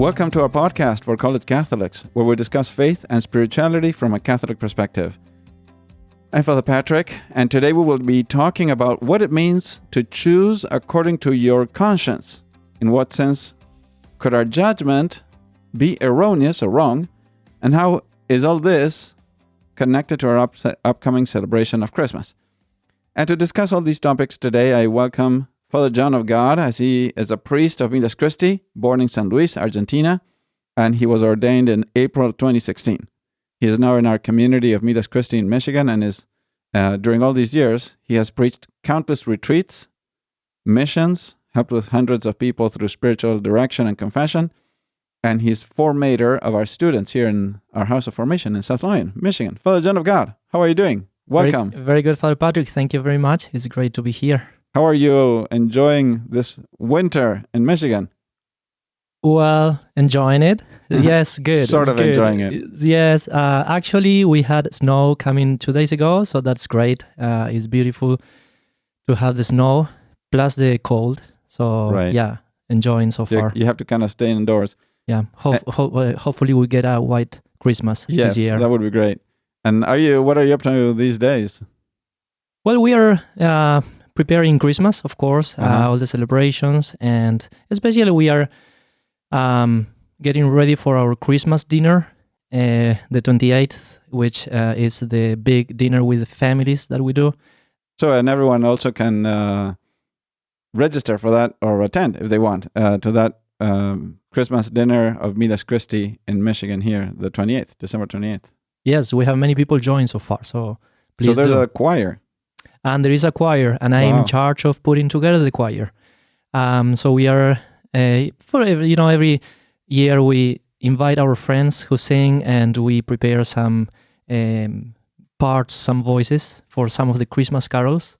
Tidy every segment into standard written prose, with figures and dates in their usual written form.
Welcome to our podcast for college Catholics, where we discuss faith and spirituality from a Catholic perspective. I'm Father Patrick, and today we will be talking about what it means to choose according to your conscience. In what sense could our judgment be erroneous or wrong, and how is all this connected to our upcoming celebration of Christmas? And to discuss all these topics today, I welcome Father John of God, as he is a priest of Midas Christi, born in San Luis, Argentina, and he was ordained in April 2016. He is now in our community of Midas Christi in Michigan, and is during all these years, he has preached countless retreats, missions, helped with hundreds of people through spiritual direction and confession, and he's formator of our students here in our House of Formation in South Lyon, Michigan. Father John of God, how are you doing? Welcome. Very good, Father Patrick. Thank you very much. It's great to be here. How are you enjoying this winter in Michigan? Well, enjoying it. Yes, good. Sort of good. Enjoying it. Yes. Actually, we had snow coming 2 days ago, so that's great. It's beautiful to have the snow, plus the cold. So, Right. Yeah, enjoying so far. You have to kind of stay indoors. Yeah. Hopefully we get a white Christmas Yes, this year. that would be great. And what are you up to these days? Well, we are preparing Christmas, of course, Uh-huh. all the celebrations, and especially we are getting ready for our Christmas dinner, the 28th, which is the big dinner with the families that we do. So, and everyone also can register for that or attend if they want to that Christmas dinner of Midas Christi in Michigan here, the 28th, December 28th. Yes, we have many people join so far, so please So there's do. a choir. And there is a choir, and I'm Wow. in charge of putting together the choir. So we are, every year we invite our friends who sing, and we prepare some parts, some voices for some of the Christmas carols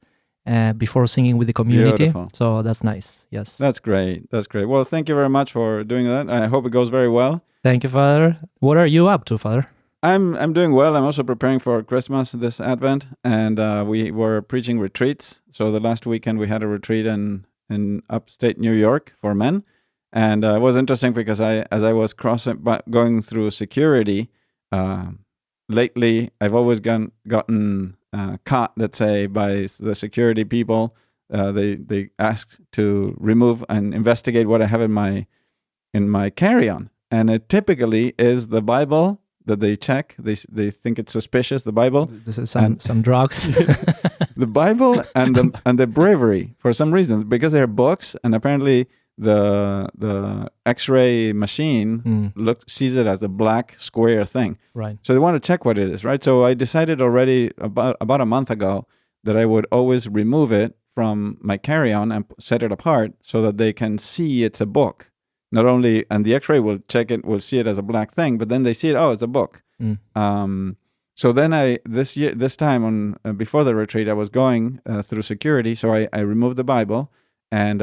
before singing with the community. Beautiful. So that's nice. Yes. That's great. That's great. Well, thank you very much for doing that. I hope it goes very well. Thank you, Father. What are you up to, Father? I'm doing well. I'm also preparing for Christmas this Advent, and we were preaching retreats. So the last weekend we had a retreat in upstate New York for men, and it was interesting because as I was going through security, lately I've always gotten caught, let's say, by the security people. They ask to remove and investigate what I have in my carry-on, and it typically is the Bible that they check. They think it's suspicious, the Bible. This is some drugs. The Bible and the breviary, for some reason, because they're books, and apparently the X-ray machine sees it as a black square thing. Right. So they want to check what it is, right? So I decided already about a month ago that I would always remove it from my carry-on and set it apart so that they can see it's a book. Not only, and the X-ray will check it, will see it as a black thing, but then they see it, oh, it's a book. So then this time before the retreat, I was going through security, so I removed the Bible, and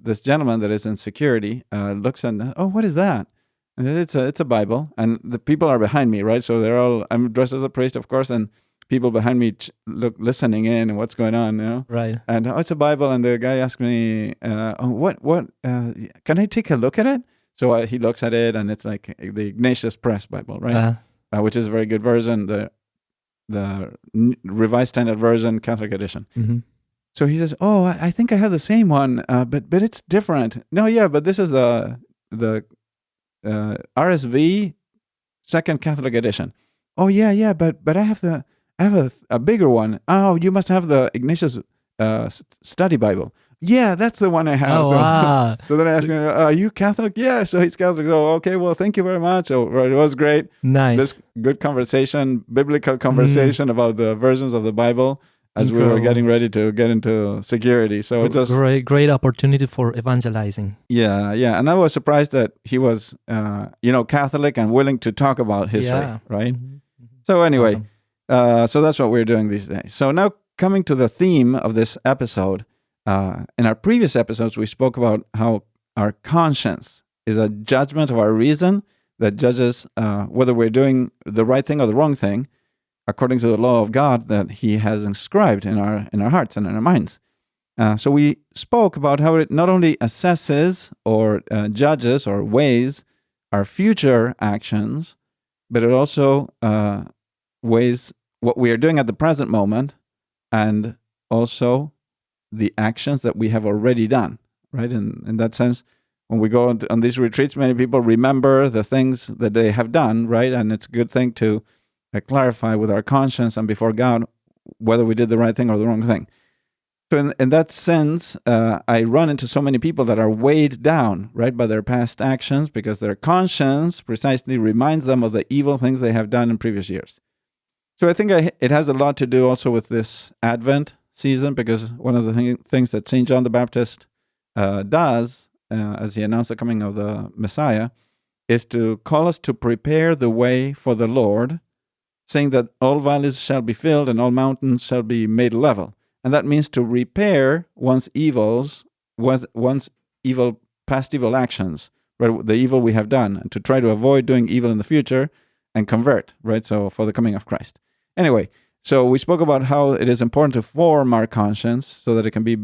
this gentleman that is in security looks and, oh, what is that? And it's a Bible, and the people are behind me, right? So I'm dressed as a priest, of course, and people behind me listening in and what's going on, Right. And it's a Bible, and the guy asked me, can I take a look at it? So he looks at it, and it's like the Ignatius Press Bible, right? Which is a very good version, the Revised Standard Version, Catholic edition. Mm-hmm. So he says, oh, I think I have the same one, but it's different. No, yeah, but this is the RSV Second Catholic edition. Oh, yeah, but I have a bigger one. Oh, you must have the Ignatius Study Bible. Yeah, that's the one I have. Oh, so, wow. so then I asked him, are you Catholic? Yeah, so he's Catholic. Oh, okay, well, thank you very much. So it was great. Nice. This good conversation, biblical conversation about the versions of the Bible as we were getting ready to get into security. So it just great opportunity for evangelizing. Yeah. And I was surprised that he was, Catholic and willing to talk about his faith, right? Mm-hmm. So anyway, Awesome. so that's what we're doing these days. So now coming to the theme of this episode, in our previous episodes, we spoke about how our conscience is a judgment of our reason that judges whether we're doing the right thing or the wrong thing, according to the law of God that He has inscribed in our hearts and in our minds. So we spoke about how it not only assesses or judges or weighs our future actions, but it also weighs what we are doing at the present moment and also the actions that we have already done, right? In that sense, when we go on these retreats, many people remember the things that they have done, right? And it's a good thing to clarify with our conscience and before God whether we did the right thing or the wrong thing. So in that sense, I run into so many people that are weighed down, right, by their past actions because their conscience precisely reminds them of the evil things they have done in previous years. So I think it has a lot to do also with this Advent season, because one of the things that St. John the Baptist does, as he announced the coming of the Messiah, is to call us to prepare the way for the Lord, saying that all valleys shall be filled and all mountains shall be made level. And that means to repair one's past evil actions, right? The evil we have done, and to try to avoid doing evil in the future and convert, right? So for the coming of Christ. Anyway, so we spoke about how it is important to form our conscience so that it can be a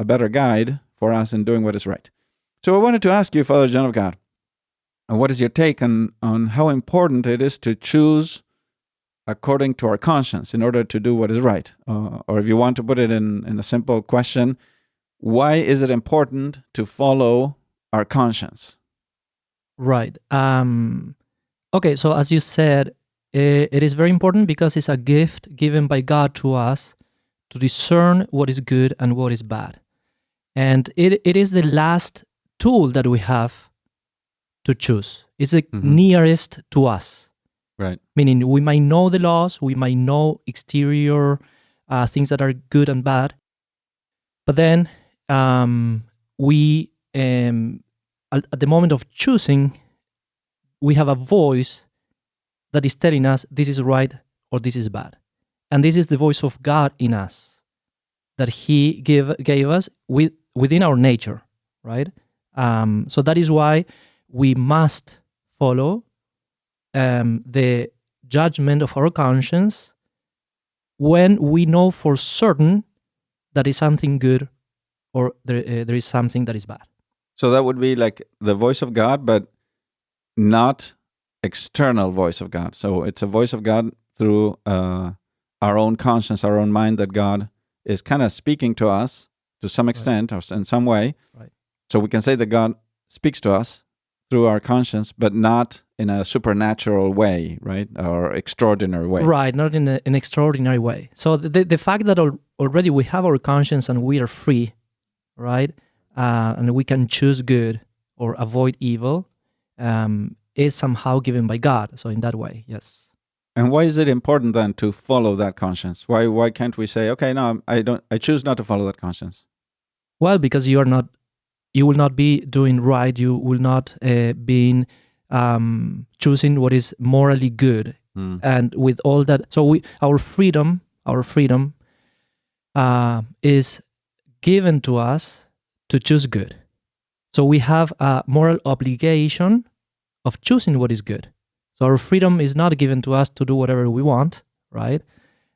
better guide for us in doing what is right. So I wanted to ask you, Father John of God, what is your take on how important it is to choose according to our conscience in order to do what is right? Or if you want to put it in a simple question, why is it important to follow our conscience? Right. Okay, so as you said, it is very important because it's a gift given by God to us to discern what is good and what is bad. And it is the last tool that we have to choose. It's the nearest to us. Right. Meaning we might know the laws, we might know exterior things that are good and bad, but then we, at the moment of choosing, we have a voice that is telling us this is right or this is bad. And this is the voice of God in us that He gave us within our nature, right? So that is why we must follow the judgment of our conscience when we know for certain that is something good or there is something that is bad. So that would be like the voice of God, but not external voice of God. So it's a voice of God through our own conscience, our own mind, that God is kind of speaking to us to some extent or in some way. Right. So we can say that God speaks to us through our conscience, but not in a supernatural way, right? Or extraordinary way. Right, not in an extraordinary way. So the fact that already we have our conscience and we are free, right? And we can choose good or avoid evil, is somehow given by God. So in that way, yes. And why is it important then to follow that conscience? Why can't we say, okay, no, I choose not to follow that conscience? Well, because you will not be doing right. You will not be choosing what is morally good. And with all that, so our freedom is given to us to choose good. So we have a moral obligation of choosing what is good. So our freedom is not given to us to do whatever we want, right?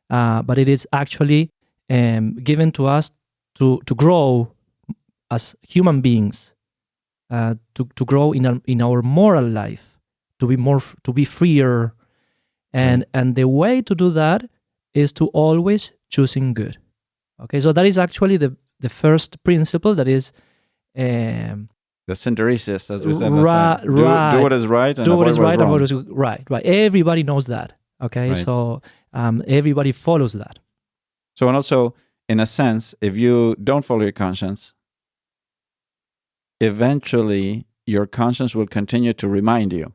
But it is actually given to us to grow as human beings, to grow in our moral life, to be freer, and the way to do that is to always choosing good. Okay, so that is actually the first principle. That is the synderesis, as we said last time. Do what is right and do what is right and wrong. what is right. Everybody knows that. Okay, Right. so everybody follows that. So, and also, in a sense, if you don't follow your conscience, eventually your conscience will continue to remind you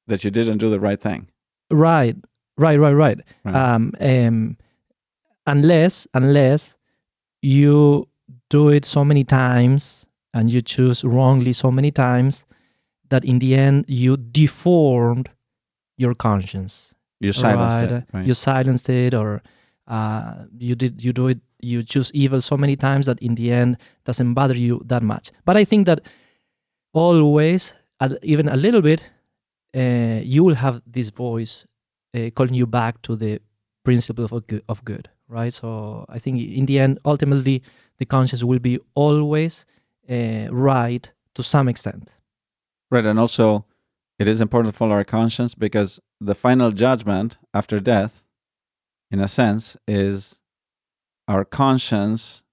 that you didn't do the right thing. Right. Unless you do it so many times and you choose wrongly so many times that in the end you deformed your conscience. You silenced it. Right? You silenced it, or you choose evil so many times that in the end doesn't bother you that much. But I think that always, even a little bit, you will have this voice calling you back to the principle of good, right? So I think in the end, ultimately, the conscience will be always right to some extent. Right. And also, it is important to follow our conscience because the final judgment after death, in a sense, is our conscience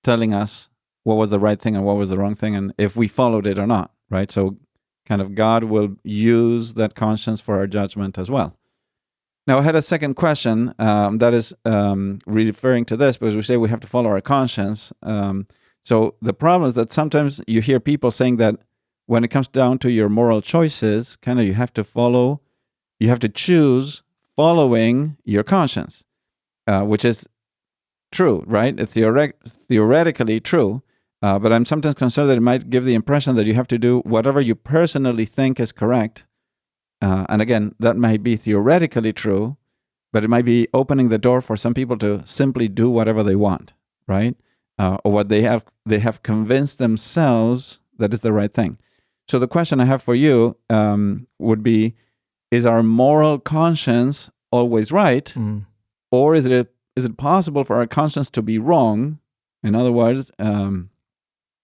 telling us what was the right thing and what was the wrong thing, and if we followed it or not, right? So, kind of God will use that conscience for our judgment as well. Now, I had a second question that is referring to this, because we say we have to follow our conscience. So the problem is that sometimes you hear people saying that when it comes down to your moral choices, kind of you have to choose following your conscience, which is true, right? It's theoretically true, but I'm sometimes concerned that it might give the impression that you have to do whatever you personally think is correct. And again, that might be theoretically true, but it might be opening the door for some people to simply do whatever they want, right? Or what they have convinced themselves that is the right thing. So the question I have for you would be: is our moral conscience always right, or is it possible for our conscience to be wrong? In other words,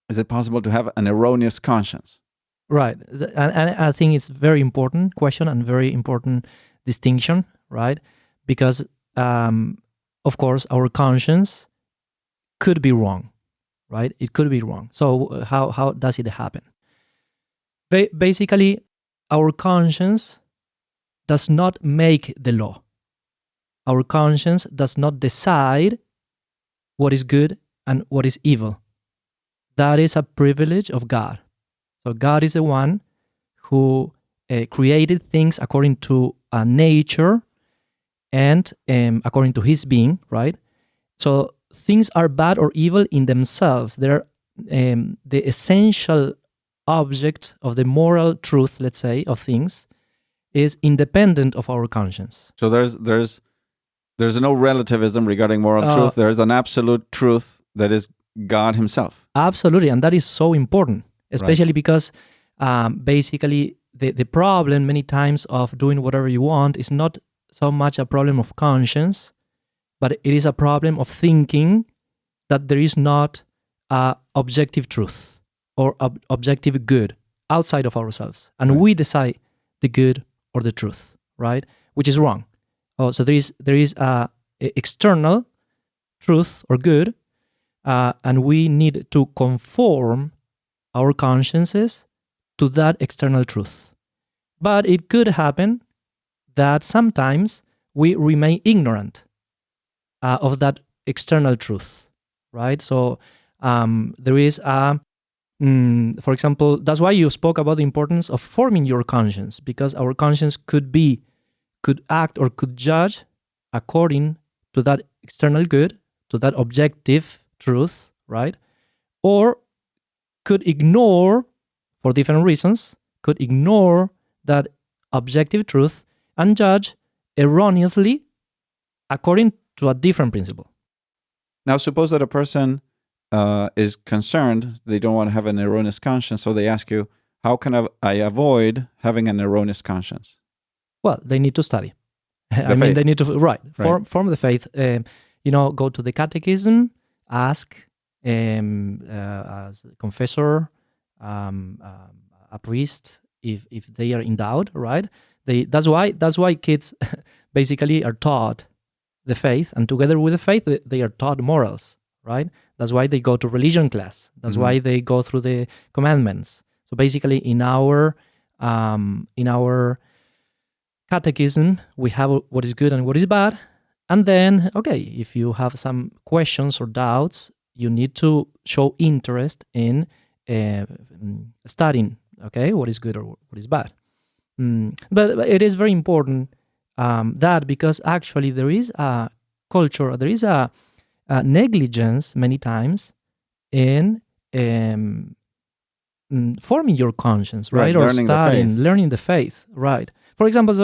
is it possible to have an erroneous conscience? Right. And I think it's very important question and very important distinction, right? Because, of course, our conscience could be wrong, right? It could be wrong. So how does it happen? Basically, our conscience does not make the law. Our conscience does not decide what is good and what is evil. That is a privilege of God. So God is the one who created things according to nature and according to his being, right? So things are bad or evil in themselves. They're the essential object of the moral truth, let's say, of things is independent of our conscience. So there's no relativism regarding moral truth. There is an absolute truth that is God himself. Absolutely, and that is so important, especially because basically the problem many times of doing whatever you want is not so much a problem of conscience, but it is a problem of thinking that there is not objective truth or objective good outside of ourselves, and we decide the good or the truth, right? Which is wrong. So there is external truth or good, and we need to conform our consciences to that external truth. But it could happen that sometimes we remain ignorant of that external truth, right? So there is for example, that's why you spoke about the importance of forming your conscience, because our conscience could act or could judge according to that external good, to that objective truth, right? Or could ignore, for different reasons, could ignore that objective truth and judge erroneously according to a different principle. Now, suppose that a person is concerned, they don't want to have an erroneous conscience, so they ask you, how can I avoid having an erroneous conscience? Well, they need to study. They need to, form the faith. Go to the Catechism, ask as a confessor, a priest, if they are in doubt, right? That's why kids basically are taught the faith, and together with the faith, they are taught morals, right? That's why they go to religion class. That's why they go through the commandments. So basically, in our Catechism, we have what is good and what is bad, and then if you have some questions or doubts, you need to show interest in studying. What is good or what is bad. But it is very important that, because actually there is a culture, there is a negligence many times in forming your conscience, right? Or learning the faith, right? For example,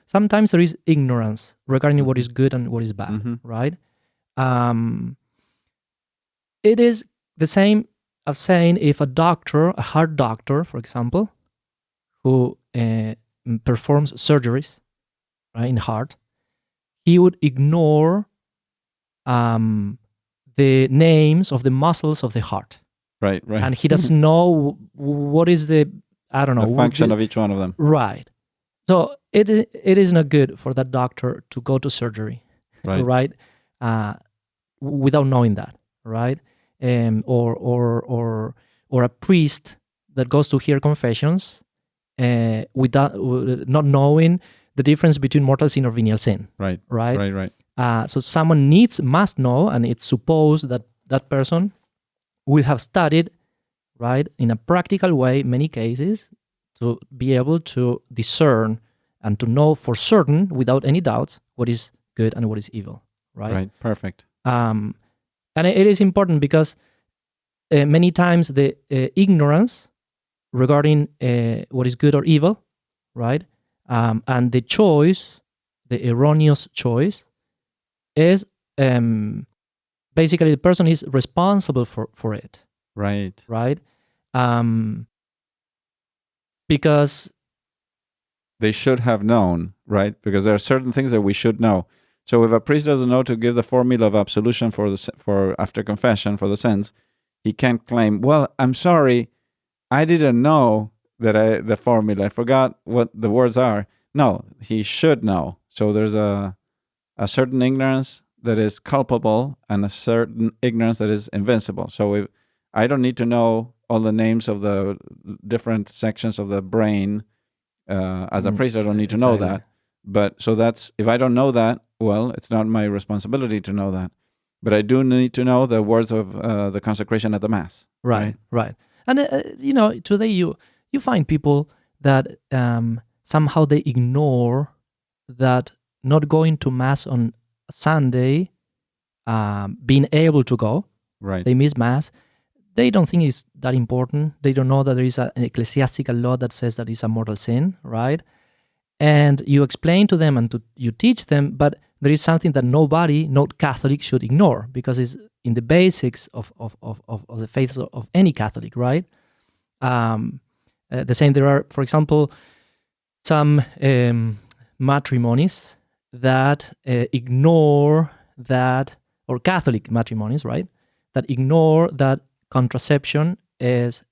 sometimes there is ignorance regarding what is good and what is bad, right? It is the same of saying if a heart doctor, for example, who performs surgeries, right, in heart, he would ignore the names of the muscles of the heart. Right. And he doesn't know what is the I don't know. The function of each one of them. Right. So it is not good for that doctor to go to surgery, Right. right? Without knowing that, right? Or a priest that goes to hear confessions without not knowing the difference between mortal sin or venial sin. Right. Right. Right. So someone must know, and it's supposed that that person will have studied, right, in a practical way, many cases, to be able to discern and to know for certain, without any doubts, what is good and what is evil. Right. Right. Perfect. And it is important because many times the ignorance regarding what is good or evil, right, and the choice, the erroneous choice, is basically the person is responsible for it. Right. Right. Because they should have known, right? Because there are certain things that we should know. So if a priest doesn't know to give the formula of absolution for after confession for the sins, he can't claim, well, I'm sorry, I didn't know that the formula. I forgot what the words are. No, he should know. So there's a certain ignorance that is culpable and a certain ignorance that is invincible. So if I don't need to know all the names of the different sections of the brain, as a priest, I don't need to know that. But so that's, if I don't know that, well, it's not my responsibility to know that. But I do need to know the words of the consecration at the Mass. Right. And, today you find people that somehow they ignore that not going to Mass on Sunday, being able to go. Right. They miss Mass. They don't think it's that important. They don't know that there is an ecclesiastical law that says that it's a mortal sin, right? And you explain to them and you teach them, but there is something that nobody, no Catholic, should ignore because it's in the basics of the faith of any Catholic, right? The same, there are, for example, some matrimonies that ignore that, or Catholic matrimonies, right? That ignore that contraception is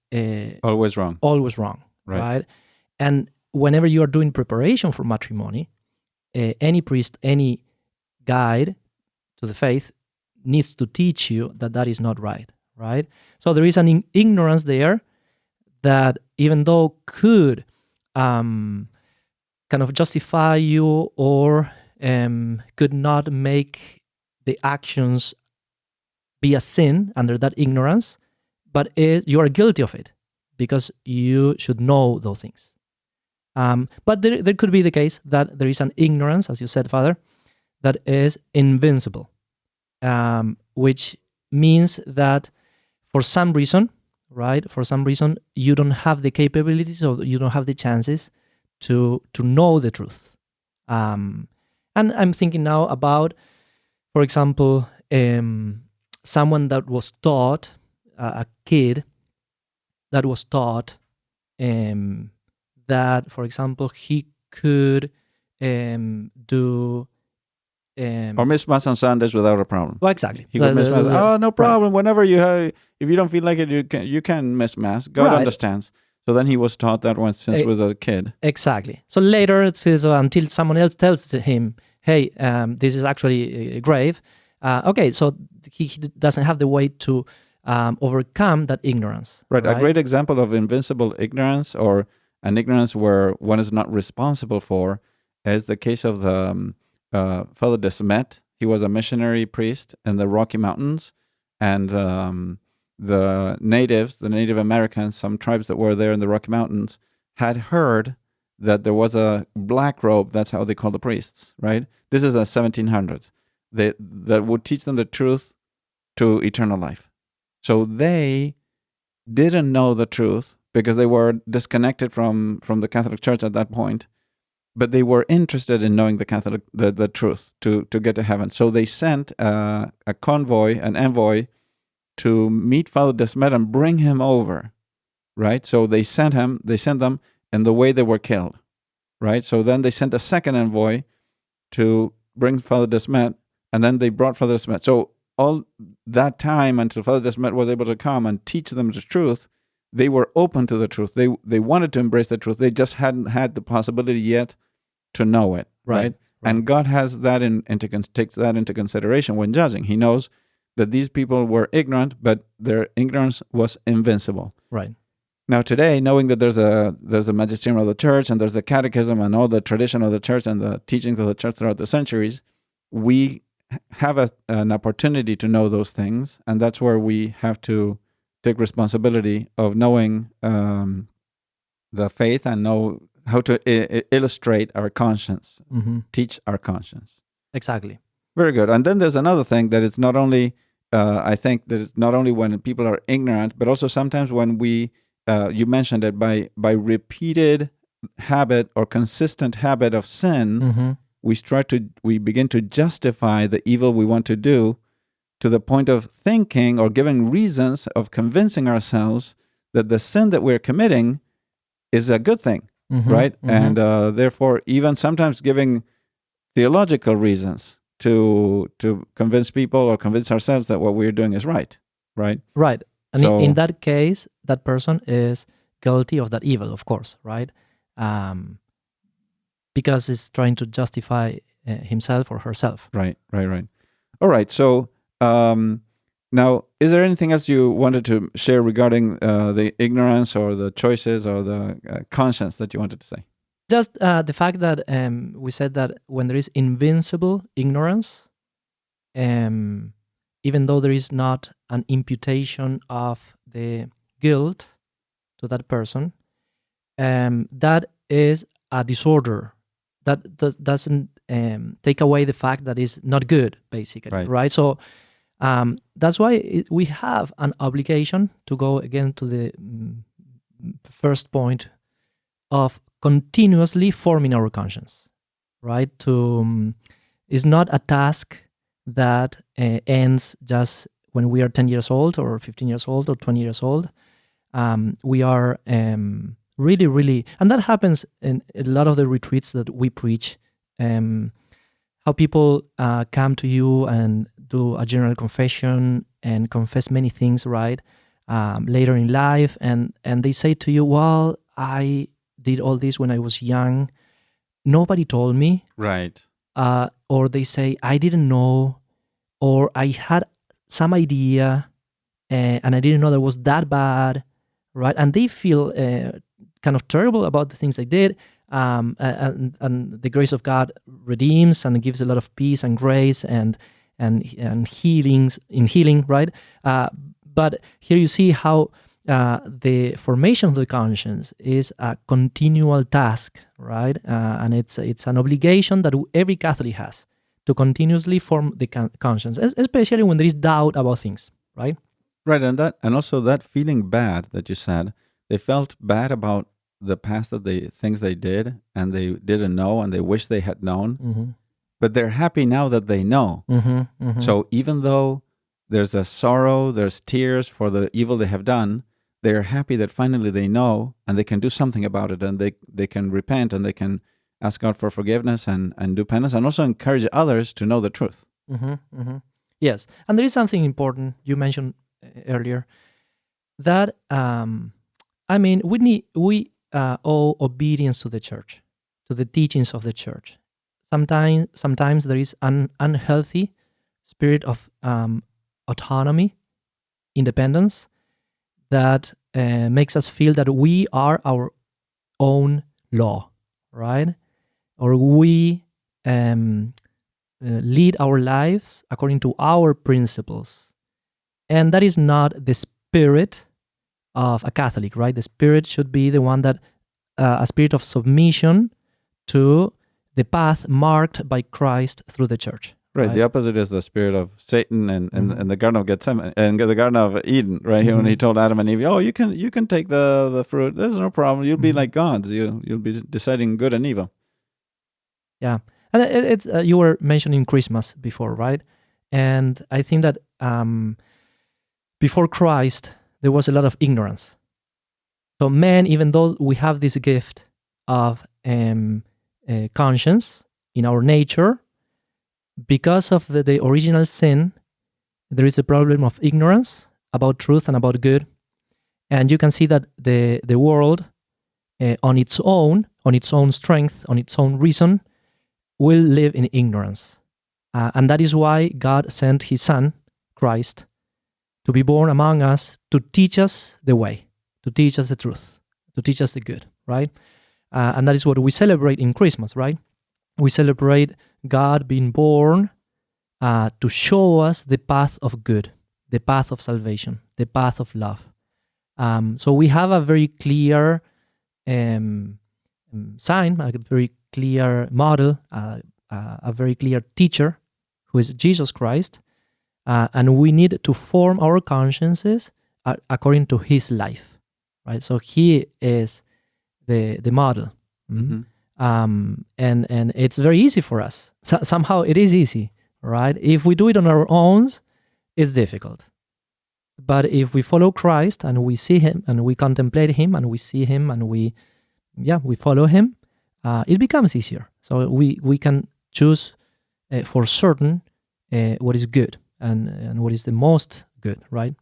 always wrong. Always wrong, right? And whenever you are doing preparation for matrimony, any priest, any guide to the faith needs to teach you that that is not right, right? So there is an ignorance there that even though could kind of justify you or could not make the actions be a sin under that ignorance, but you are guilty of it because you should know those things. But there could be the case that there is an ignorance, as you said, Father, that is invincible, which means that for some reason, right, you don't have the capabilities or you don't have the chances to know the truth. And I'm thinking now about, for example, someone that was taught, a kid that was taught that, for example, he could do... or miss Mass on Sundays without a problem. Well, exactly. He could miss Mass. Oh, no problem. Right. Whenever you have, if you don't feel like it, you can miss Mass. God understands. So then he was taught that one since he was a kid. Exactly. So later it says until someone else tells him, hey, this is actually grave. Okay, so he doesn't have the way to overcome that ignorance. Right. A great example of invincible ignorance, or an ignorance where one is not responsible for, is the case of the Father de Smet. He was a missionary priest in the Rocky Mountains, and the Native Americans, some tribes that were there in the Rocky Mountains, had heard that there was a black robe. That's how they call the priests, right? This is the 1700s. That would teach them the truth to eternal life. So they didn't know the truth because they were disconnected from the Catholic Church at that point, but they were interested in knowing the truth to get to heaven. So they sent an envoy to meet Father de Smet and bring him over, right? So they sent them in the way they were killed, right? So then they sent a second envoy to bring Father de Smet, and then they brought Father de Smet. So all that time until Father de Smet was able to come and teach them the truth, they were open to the truth. They wanted to embrace the truth. They just hadn't had the possibility yet to know it, right? And God has that takes that into consideration when judging. He knows that these people were ignorant, but their ignorance was invincible. Right. Now today, knowing that there's a magisterium of the church and there's the Catechism and all the tradition of the church and the teachings of the church throughout the centuries, we have an opportunity to know those things, and that's where we have to take responsibility of knowing the faith and know how to illustrate our conscience, teach our conscience. Exactly. Very good. And then there's another thing that it's not only, I think that it's not only when people are ignorant, but also sometimes when we, you mentioned it, by repeated habit or consistent habit of sin, we begin to justify the evil we want to do to the point of thinking or giving reasons of convincing ourselves that the sin that we're committing is a good thing, right? And therefore, even sometimes giving theological reasons to convince people or convince ourselves that what we're doing is right, right? Right. And in that case, that person is guilty of that evil, of course, right? Because he's trying to justify himself or herself. Right. All right. So now, is there anything else you wanted to share regarding the ignorance or the choices or the conscience that you wanted to say? Just the fact that we said that when there is invincible ignorance, even though there is not an imputation of the guilt to that person, that is a disorder. That doesn't take away the fact that it's not good, basically, right? So that's why we have an obligation to go again to the first point of continuously forming our conscience, right? It's not a task that ends just when we are 10 years old or 15 years old or 20 years old. We are really, and that happens in a lot of the retreats that we preach, how people come to you and do a general confession and confess many things, right? Later in life, and they say to you, well, I did all this when I was young. Nobody told me. Right. Or they say, I didn't know, or I had some idea, and I didn't know that was that bad, right? And they feel kind of terrible about the things they did, and the grace of God redeems and gives a lot of peace and grace and healing, right? But here you see how the formation of the conscience is a continual task, right? And it's an obligation that every Catholic has to continuously form the conscience, especially when there is doubt about things, right? Right, and also that feeling bad that you said, they felt bad about the past of the things they did, and they didn't know, and they wish they had known. But they're happy now that they know. So even though there's a sorrow, there's tears for the evil they have done, they're happy that finally they know, and they can do something about it, and they can repent, and they can ask God for forgiveness and do penance, and also encourage others to know the truth. Yes, and there is something important you mentioned earlier, that we owe obedience to the church, to the teachings of the church. Sometimes there is an unhealthy spirit of autonomy, independence, that makes us feel that we are our own law, right? Or we lead our lives according to our principles. And that is not the spirit of a Catholic, right? The spirit should be the one that, a spirit of submission to the path marked by Christ through the church. Right. The opposite is the spirit of Satan and the Garden of Gethsemane and the Garden of Eden, right? When he told Adam and Eve, "Oh, you can take the fruit. There's no problem. You'll be like gods. You'll be deciding good and evil." Yeah, and it's you were mentioning Christmas before, right? And I think that before Christ there was a lot of ignorance. So man, even though we have this gift of conscience in our nature, because of the original sin, there is a problem of ignorance about truth and about good. And you can see that the world, on its own strength, on its own reason, will live in ignorance. And that is why God sent his Son, Christ, to be born among us to teach us the way, to teach us the truth, to teach us the good, right? And that is what we celebrate in Christmas, right? We celebrate God being born to show us the path of good, the path of salvation, the path of love. So we have a very clear sign, a very clear model, a very clear teacher, who is Jesus Christ, and we need to form our consciences according to his life, right? So he is the model. Mhm. And it's very easy for us. Somehow it is easy, right? If we do it on our own, it's difficult. But if we follow Christ and we see him and we contemplate him and we see him and we follow him, it becomes easier. So we can choose for certain what is good and what is the most good, right?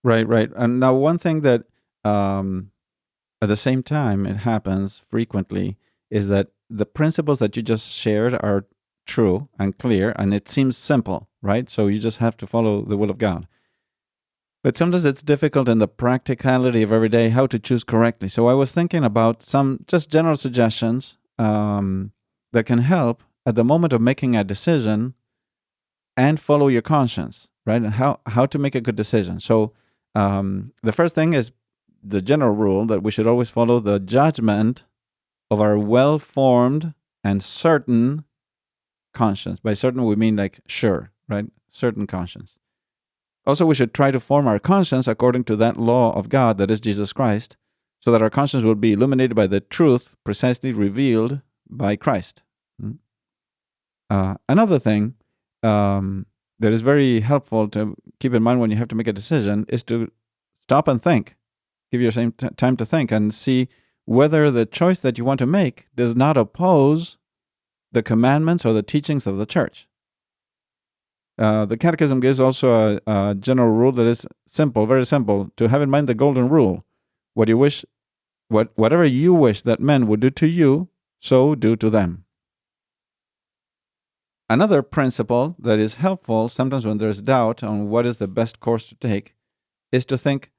Right. And now one thing that at the same time it happens frequently is that the principles that you just shared are true and clear, and it seems simple, right? So you just have to follow the will of God. But sometimes it's difficult in the practicality of every day how to choose correctly. So I was thinking about some just general suggestions that can help at the moment of making a decision and follow your conscience, right? And how to make a good decision. So the first thing is the general rule that we should always follow the judgment of our well-formed and certain conscience. By certain, we mean like sure, right? Certain conscience. Also, we should try to form our conscience according to that law of God that is Jesus Christ, so that our conscience will be illuminated by the truth precisely revealed by Christ. Another thing that is very helpful to keep in mind when you have to make a decision is to stop and think. Give yourself time to think and see whether the choice that you want to make does not oppose the commandments or the teachings of the church. The Catechism gives also a general rule that is simple, very simple, to have in mind the golden rule. Whatever you wish that men would do to you, so do to them. Another principle that is helpful sometimes when there's doubt on what is the best course to take is to think,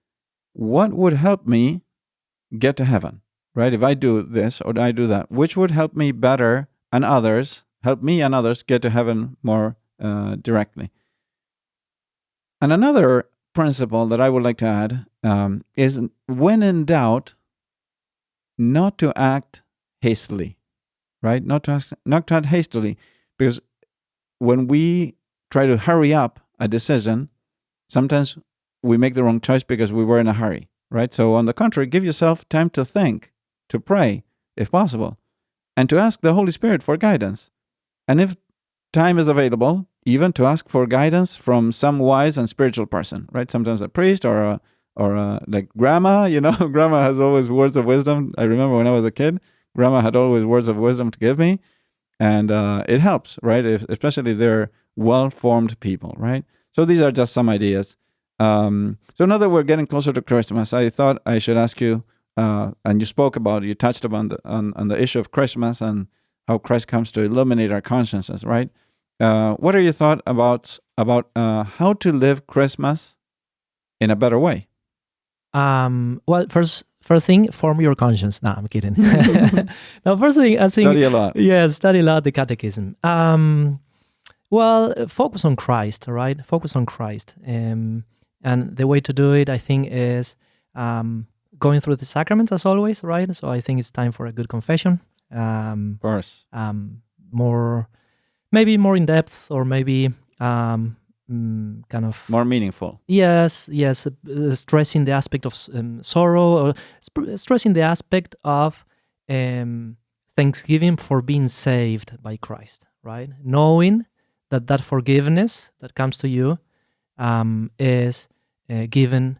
what would help me get to heaven, right? If I do this or I do that, which would help me better and help me and others get to heaven more directly. And another principle that I would like to add is when in doubt, not to act hastily, right? Not to act hastily, because when we try to hurry up a decision, sometimes we make the wrong choice because we were in a hurry, right? So on the contrary, give yourself time to think, to pray, if possible, and to ask the Holy Spirit for guidance. And if time is available, even to ask for guidance from some wise and spiritual person, right? Sometimes a priest or like grandma, grandma has always words of wisdom. I remember when I was a kid, grandma had always words of wisdom to give me. And it helps, right? Especially if they're well-formed people, right? So these are just some ideas. So now that we're getting closer to Christmas, I thought I should ask you, and you touched upon on the issue of Christmas and how Christ comes to illuminate our consciences, right? What are your thoughts about how to live Christmas in a better way? Well, first thing, form your conscience. No, I'm kidding. Now, first thing, I think Study a lot. Yeah, study a lot the Catechism. Well, focus on Christ, right? Focus on Christ. And the way to do it, I think, is going through the sacraments as always, right? So I think it's time for a good confession. Of course. Maybe more in depth, or maybe kind of more meaningful. Yes, stressing the aspect of sorrow, or stressing the aspect of thanksgiving for being saved by Christ, right? Knowing that forgiveness that comes to you is given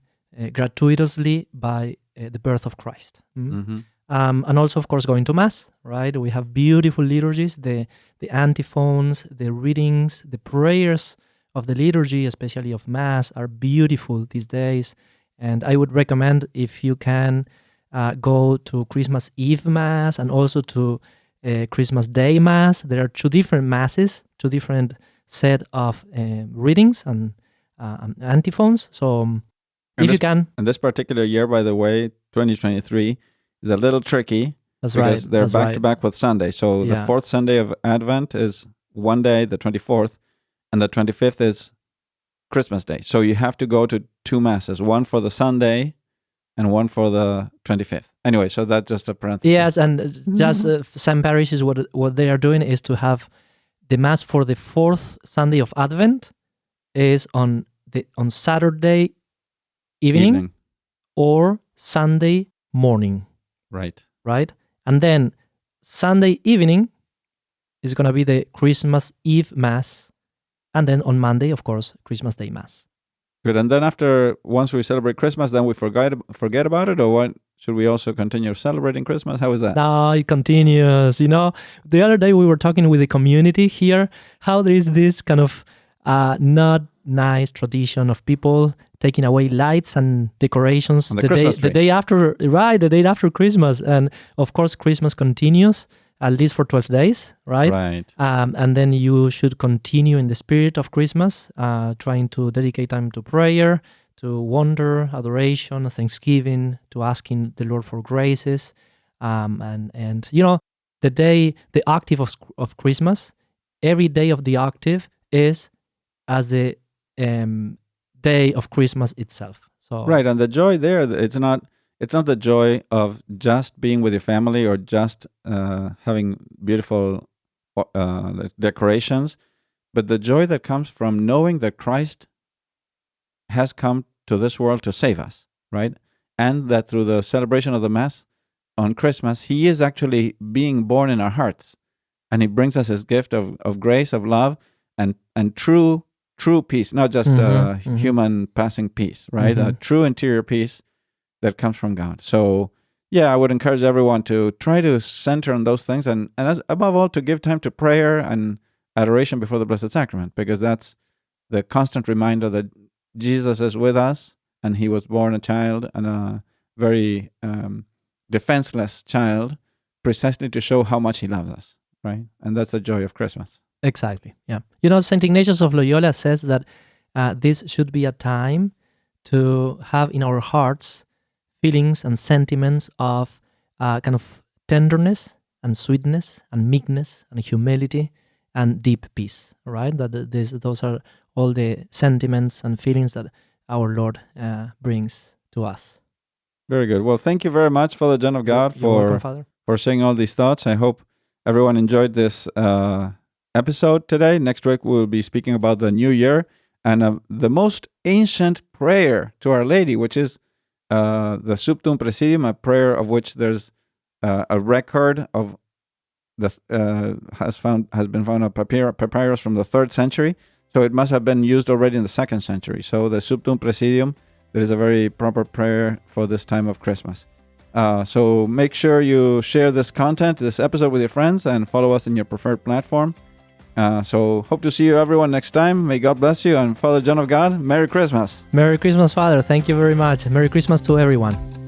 gratuitously by the birth of Christ. Mm-hmm. And also, of course, going to Mass, right? We have beautiful liturgies, the antiphons, the readings, the prayers of the liturgy, especially of Mass, are beautiful these days. And I would recommend, if you can, go to Christmas Eve Mass and also to Christmas Day Mass. There are two different masses, two different set of readings and antiphons. So if you can. And this particular year, by the way, 2023, is a little tricky. That's because right. they're That's back to back with Sunday. So the fourth Sunday of Advent is one day, the 24th, and the 25th is Christmas Day. So you have to go to two masses, one for the Sunday and one for the 25th. Anyway, so that's just a parenthesis. Yes, and just some parishes, what they are doing is to have the Mass for the fourth Sunday of Advent is on Saturday evening or Sunday morning. Right. And then Sunday evening is going to be the Christmas Eve Mass. And then on Monday, of course, Christmas Day Mass. Good. And then once we celebrate Christmas, then we forget about it? Or what? Should we also continue celebrating Christmas? How is that? No, it continues. The other day we were talking with the community here, how there is this kind of not nice tradition of people taking away lights and decorations the day after Christmas. And of course, Christmas continues at least for 12 days, right? Right. And then you should continue in the spirit of Christmas, trying to dedicate time to prayer, to wonder, adoration, thanksgiving, to asking the Lord for graces. And the octave of Christmas, every day of the octave is as the day of Christmas itself. So right, and the joy there, it's not the joy of just being with your family or just having beautiful decorations, but the joy that comes from knowing that Christ has come to this world to save us, right? And that through the celebration of the Mass on Christmas, He is actually being born in our hearts, and He brings us His gift of grace, of love, and true peace, not just human passing peace, right? A true interior peace that comes from God. So, I would encourage everyone to try to center on those things, and above all, to give time to prayer and adoration before the Blessed Sacrament, because that's the constant reminder that Jesus is with us, and He was born a child, and a very defenseless child, precisely to show how much He loves us, right? And that's the joy of Christmas. Exactly, yeah. St. Ignatius of Loyola says that this should be a time to have in our hearts feelings and sentiments of kind of tenderness and sweetness and meekness and humility and deep peace, right? Those are all the sentiments and feelings that our Lord brings to us. Very good. Well, thank you very much, Father John of God, welcome, for sharing all these thoughts. I hope everyone enjoyed this episode today. Next week, we'll be speaking about the New Year and the most ancient prayer to Our Lady, which is the Subtum Praesidium, a prayer of which there's a record of has been found a papyrus from the 3rd century. So it must have been used already in the 2nd century. So the Subtum Praesidium, that is a very proper prayer for this time of Christmas. So make sure you share this episode with your friends, and follow us in your preferred platform. So hope to see you everyone next time. May God bless you. And Father John of God, Merry Christmas. Merry Christmas, Father. Thank you very much. Merry Christmas to everyone.